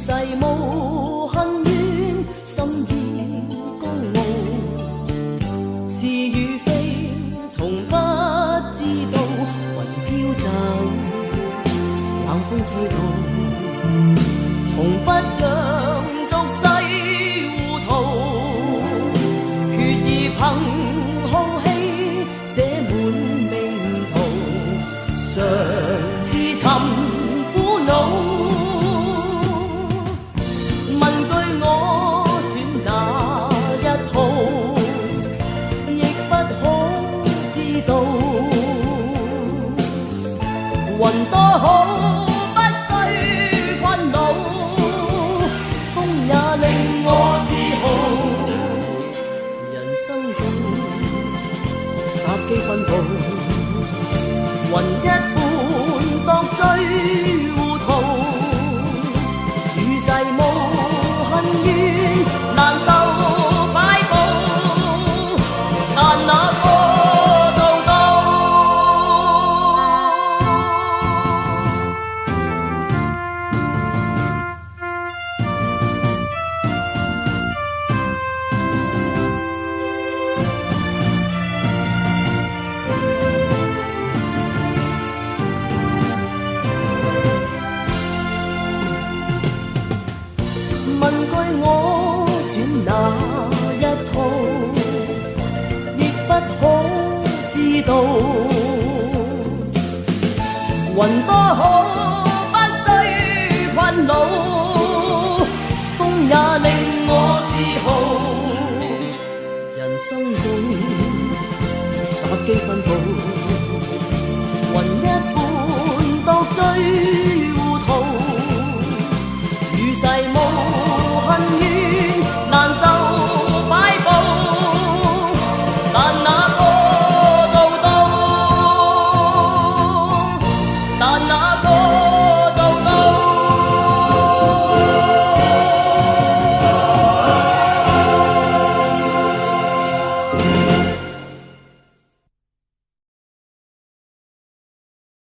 世無恨怨，心意高傲，是與非從不知道，雲飄走，冷風吹動，從不讓俗世糊塗，決意憑好戲寫滿命途，常自尋苦惱。問句我選哪一套，亦不可知道。雲多好，不需困惱，風也令我自豪。人生中殺機分佈，雲一半當最糊塗，與世無恨怨，難受擺佈，但那個做到？問句我選哪一套，亦不可知道。雲多好，不需困惱，風也令我自豪。人生中殺機分佈，雲一半當最糊塗，與世無恨怨，難受擺佈，但那個做到？但那個